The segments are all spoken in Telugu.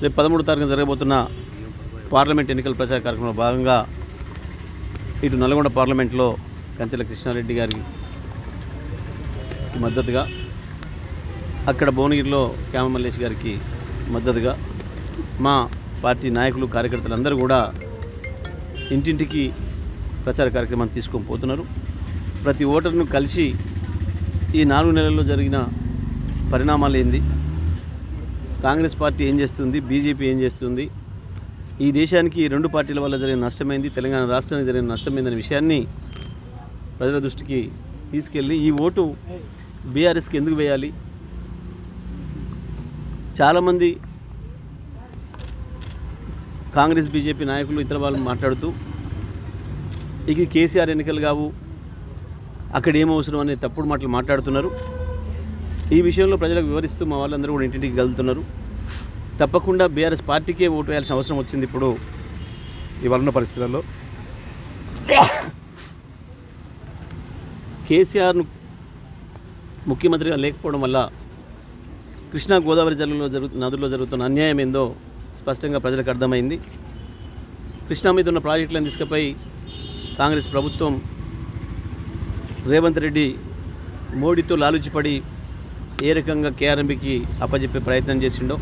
రేపు 13వ తారీఖున జరగబోతున్న పార్లమెంట్ ఎన్నికల ప్రచార కార్యక్రమంలో భాగంగా ఇటు నల్గొండ పార్లమెంట్లో కంచెల కృష్ణారెడ్డి గారికి మద్దతుగా, అక్కడ భువనగిరిలో క్యామ మల్లేష్ గారికి మద్దతుగా మా పార్టీ నాయకులు కార్యకర్తలు అందరూ కూడా ఇంటింటికి ప్రచార కార్యక్రమాన్ని తీసుకొని పోతున్నారు. ప్రతి ఓటర్ను కలిసి ఈ 4 నెలల్లో జరిగిన పరిణామాలు ఏంది, కాంగ్రెస్ పార్టీ ఏం చేస్తుంది, బీజేపీ ఏం చేస్తుంది, ఈ దేశానికి 2 పార్టీల వల్ల జరిగిన నష్టమైంది, తెలంగాణ రాష్ట్రానికి జరిగిన నష్టమైందనే విషయాన్ని ప్రజల దృష్టికి తీసుకెళ్ళి ఈ ఓటు బీఆర్ఎస్కి ఎందుకు వేయాలి. చాలామంది కాంగ్రెస్ బీజేపీ నాయకులు ఇతర వాళ్ళు మాట్లాడుతూ ఇది కేసీఆర్ ఎన్నికలు కావు, అక్కడ ఏమవసరం అనే తప్పుడు మాటలు మాట్లాడుతున్నారు. ఈ విషయంలో ప్రజలకు వివరిస్తూ మా వాళ్ళందరూ కూడా ఇంటింటికి కలుగుతున్నారు. తప్పకుండా బీఆర్ఎస్ పార్టీకే ఓటు వేయాల్సిన అవసరం వచ్చింది. ఇప్పుడు ఇవాళ ఉన్న పరిస్థితులలో కేసీఆర్ను ముఖ్యమంత్రిగా లేకపోవడం వల్ల కృష్ణా గోదావరి నదుల్లో జరుగుతున్న అన్యాయం ఏందో స్పష్టంగా ప్రజలకు అర్థమైంది. కృష్ణా మీద ఉన్న ప్రాజెక్టులను తీసుకుపోయి కాంగ్రెస్ ప్రభుత్వం రేవంత్ రెడ్డి మోడీతో లాలుచిపడి ఏ రకంగా కేఆర్ఎంబీకి అప్పచెప్పే ప్రయత్నం చేసిండో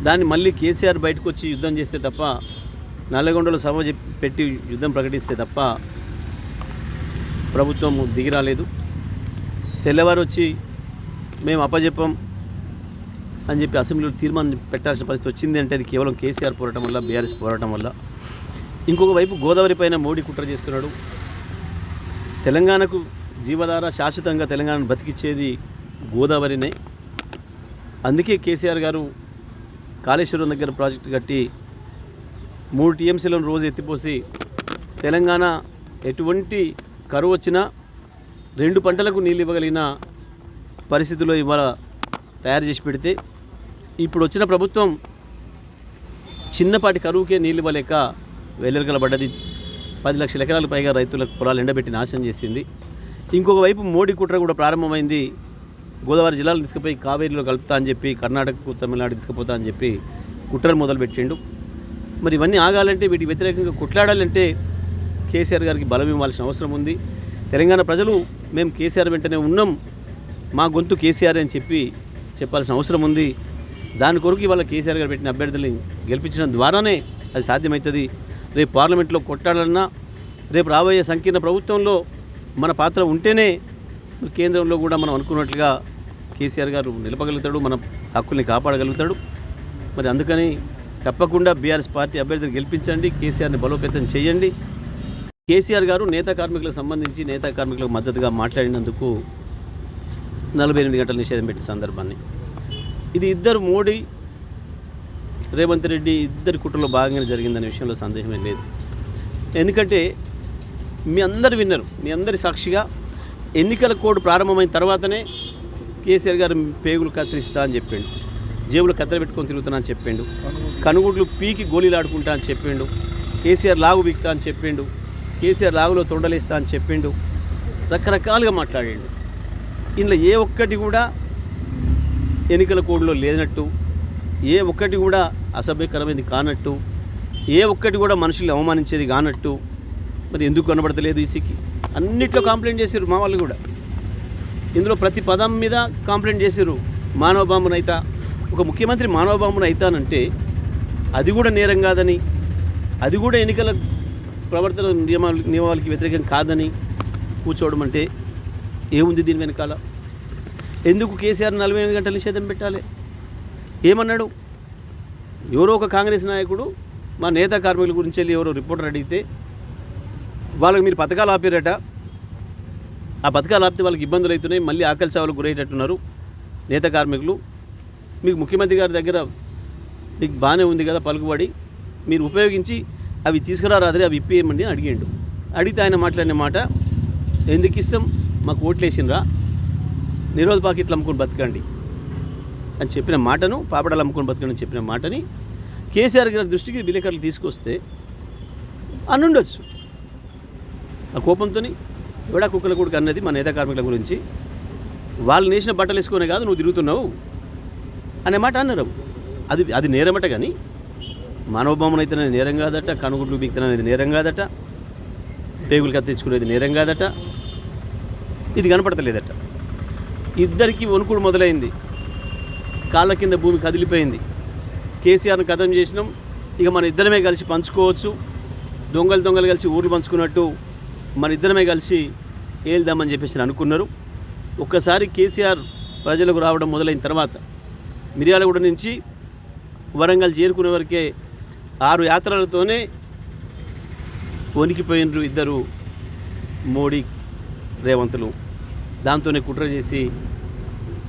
దాన్ని మళ్ళీ కేసీఆర్ బయటకు వచ్చి యుద్ధం చేస్తే తప్ప, నల్లగొండలో సభ పెట్టి యుద్ధం ప్రకటిస్తే తప్ప ప్రభుత్వం దిగిరాలేదు. తెల్లవారు వచ్చి మేము అప్పచెప్పం అని చెప్పి అసెంబ్లీలో తీర్మానం పెట్టాల్సిన పరిస్థితి వచ్చింది అంటే అది కేవలం కేసీఆర్ పోరాటం వల్ల, బీఆర్ఎస్ పోరాటం వల్ల. ఇంకొక వైపు గోదావరి పైన మోడీ కుట్ర చేస్తున్నాడు. తెలంగాణకు జీవధార, శాశ్వతంగా తెలంగాణను బతికిచ్చేది గోదావరినే. అందుకే కేసీఆర్ గారు కాళేశ్వరం దగ్గర ప్రాజెక్టు కట్టి 3 టీఎంసీలను రోజు ఎత్తిపోసి తెలంగాణ ఎటువంటి కరువు వచ్చినా 2 పంటలకు నీళ్ళు ఇవ్వగలిగిన పరిస్థితిలో ఇవాళ తయారు చేసి పెడితే, ఇప్పుడు వచ్చిన ప్రభుత్వం చిన్నపాటి కరువుకే నీళ్ళు ఇవ్వలేక వెల్లెలకల పడ్డది. 10 లక్షల ఎకరాలకు పైగా రైతులకు పొలాలు ఎండబెట్టి నాశనం చేసింది. ఇంకొక వైపు మోడీ కుట్ర కూడా ప్రారంభమైంది. గోదావరి జిల్లాలు తీసుకుపోయి కావేరీలో కలుపుతా అని చెప్పి, కర్ణాటకకు తమిళనాడు తీసుకుపోతా అని చెప్పి కుట్రలు మొదలుపెట్టిండు. మరి ఇవన్నీ ఆగాలంటే, వీటికి వ్యతిరేకంగా కొట్లాడాలంటే కేసీఆర్ గారికి బలం ఇవ్వాల్సిన అవసరం ఉంది. తెలంగాణ ప్రజలు మేము కేసీఆర్ వెంటనే ఉన్నాం, మా గొంతు కేసీఆర్ అని చెప్పాల్సిన అవసరం ఉంది. దాని కొరకు ఇవాళ కేసీఆర్ గారు పెట్టిన అభ్యర్థుల్ని గెలిపించడం ద్వారానే అది సాధ్యమవుతుంది. రేపు పార్లమెంట్లో కొట్లాడాలన్నా, రేపు రాబోయే సంకీర్ణ ప్రభుత్వంలో మన పాత్ర ఉంటేనే కేంద్రంలో కూడా మనం అనుకున్నట్లుగా కేసీఆర్ గారు నిలపగలుగుతాడు, మన హక్కుల్ని కాపాడగలుగుతాడు. మరి అందుకని తప్పకుండా బీఆర్ఎస్ పార్టీ అభ్యర్థిని గెలిపించండి, కేసీఆర్ని బలోపేతం చేయండి. కేసీఆర్ గారు నేతా కార్మికులకు సంబంధించి నేతా కార్మికులకు మద్దతుగా మాట్లాడినందుకు 48 గంటల నిషేధం పెట్టిన సందర్భాన్ని, ఇది ఇద్దరు మోడీ, రేవంత్ రెడ్డి ఇద్దరి కుట్రలో భాగంగానే జరిగిందనే విషయంలో సందేహమే లేదు. ఎందుకంటే మీ అందరు విన్నరు, మీ అందరి సాక్షిగా ఎన్నికల కోడ్ ప్రారంభమైన తర్వాతనే కేసీఆర్ గారు పేగులు కత్తిరిస్తా అని చెప్పిండు, జేబులు కత్తెర పెట్టుకొని తిరుగుతున్నా అని చెప్పిండు, కనుగుడ్లు పీకి గోళీలు ఆడుకుంటా అని చెప్పిండు, కేసీఆర్ లాగు బిక్తా అని చెప్పిండు, కేసీఆర్ లాగులో తొండలేస్తా అని చెప్పిండు, రకరకాలుగా మాట్లాడిండు. ఇందులో ఏ ఒక్కటి కూడా ఎన్నికల కోడ్లో లేనట్టు, ఏ ఒక్కటి కూడా అసభ్యకరమైనది కానట్టు, ఏ ఒక్కటి కూడా మనుషుల్ని అవమానించేది కానట్టు మరి ఎందుకు కనబడతలేదు ఈసీకి? అన్నిట్లో కంప్లైంట్ చేశారు మా వాళ్ళు కూడా. ఇందులో ప్రతి పదం మీద కంప్లైంట్ చేశారు. మానవ బాంబును అయితా, ఒక ముఖ్యమంత్రి మానవ బాంబును అయితానంటే అది కూడా నేరం కాదని, అది కూడా ఎన్నికల ప్రవర్తన నియమాలకి వ్యతిరేకం కాదని కూర్చోవడం అంటే ఏముంది దీని వెనకాల? ఎందుకు కేసీఆర్ 48 గంటల నిషేధం పెట్టాలి? ఏమన్నాడు? ఎవరో ఒక కాంగ్రెస్ నాయకుడు మా నేతా కార్మికుల గురించి వెళ్ళి ఎవరో రిపోర్టర్ అడిగితే వాళ్ళకి మీరు పథకాలు ఆపారట, ఆ పథకాలు ఆపితే వాళ్ళకి ఇబ్బందులు అవుతున్నాయి, మళ్ళీ ఆకలి చావులకు గురయ్యేటట్టున్నారు నేత కార్మికులు, మీకు ముఖ్యమంత్రి గారి దగ్గర మీకు బాగానే ఉంది కదా పలుకుబడి, మీరు ఉపయోగించి అవి తీసుకురారాదరే అవి ఇప్పేయమని అడిగిండు. అడిగితే ఆయన మాట్లాడిన మాట, ఎందుకు ఇస్తాం, మాకు ఓట్లేసినరా, నిరోధ పాకెట్లు అమ్ముకొని బతకండి అని చెప్పిన మాటను, పాపడాలు అమ్ముకొని బతకండి అని చెప్పిన మాటని కేసీఆర్ గారి దృష్టికి విలేకరులు తీసుకొస్తే అనుండొచ్చు. ఆ కోపంతో ఎవడా కుక్కల కొడుకు అన్నది మా నేతా కార్మికుల గురించి, వాళ్ళు నేసిన బట్టలు వేసుకునే కాదు నువ్వు తిరుగుతున్నావు అనే మాట అన్నారు. అది అది నేరమట. కానీ మానవబొమ్మను అయితే నేరం కాదట, కనుగుడ్లు బీక్తనేది నేరం కాదట, పేగులు కత్తించుకునేది నేరం కాదట, ఇది కనపడతలేదట. ఇద్దరికి వణుకుడు మొదలైంది, కాళ్ళ కింద భూమి కదిలిపోయింది. కేసీఆర్ను ఖతం చేసినాం, ఇక మన ఇద్దరమే కలిసి పంచుకోవచ్చు, దొంగలు కలిసి ఊర్లు పంచుకున్నట్టు మన ఇద్దరమే కలిసి ఏల్దామని చెప్పేసి అనుకున్నారు. ఒక్కసారి కేసీఆర్ ప్రజలకు రావడం మొదలైన తర్వాత మిర్యాలగూడ నుంచి వరంగల్ చేరుకునే వరకే 6 యాత్రలతోనే వణికిపోయినరు ఇద్దరు మోడీ రేవంతులు. దాంతోనే కుట్ర చేసి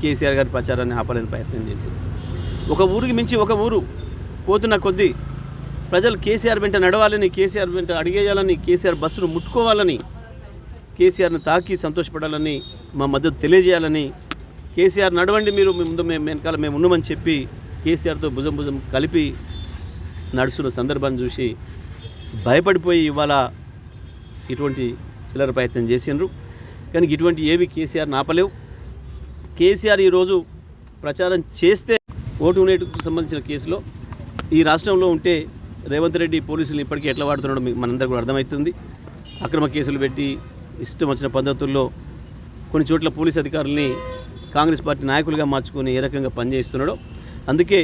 కేసీఆర్ గారి ప్రచారాన్ని ఆపాలని ప్రయత్నం చేసి ఒక ఊరికి మించి ఒక ఊరు పోతున్న కొద్దీ ప్రజలు కేసీఆర్ వెంట నడవాలని, కేసీఆర్ వెంట అడిగేయాలని, కేసీఆర్ బస్సును ముట్టుకోవాలని, కేసీఆర్ను తాకి సంతోషపడాలని, మా మద్దతు తెలియజేయాలని, కేసీఆర్ నడవండి మీరు ముందు మేము వెనకాల మేము ఉన్నామని చెప్పి కేసీఆర్తో భుజం కలిపి నడుస్తున్న సందర్భాన్ని చూసి భయపడిపోయి ఇవాళ ఇటువంటి చిల్లర ప్రయత్నం చేసినారు. కానీ ఇటువంటి ఏవి కేసీఆర్ ఆపలేవు. కేసీఆర్ ఈరోజు ప్రచారం చేస్తే ఓటు నేటుకు సంబంధించిన కేసులో ఈ రాష్ట్రంలో ఉంటే రేవంత్ రెడ్డి పోలీసులు ఇప్పటికీ ఎట్లా వాడుతున్నాడో మనందరికీ కూడా అర్థమవుతుంది. అక్రమ కేసులు పెట్టి ఇష్టం వచ్చిన పద్ధతుల్లో కొన్ని చోట్ల పోలీస్ అధికారుల్ని కాంగ్రెస్ పార్టీ నాయకులుగా మార్చుకొని ఏ రకంగా పనిచేస్తున్నాడో, అందుకే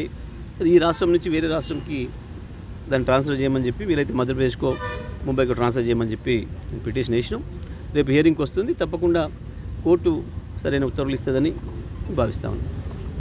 ఈ రాష్ట్రం నుంచి వేరే రాష్ట్రంకి దాన్ని ట్రాన్స్ఫర్ చేయమని చెప్పి, వీలైతే మధ్యప్రదేశ్కో ముంబైకో ట్రాన్స్ఫర్ చేయమని చెప్పి పిటిషన్ వేసినాం. రేపు హియరింగ్కి వస్తుంది, తప్పకుండా కోర్టు సరైన ఉత్తర్వులు ఇస్తుందని భావిస్తా ఉన్నాం.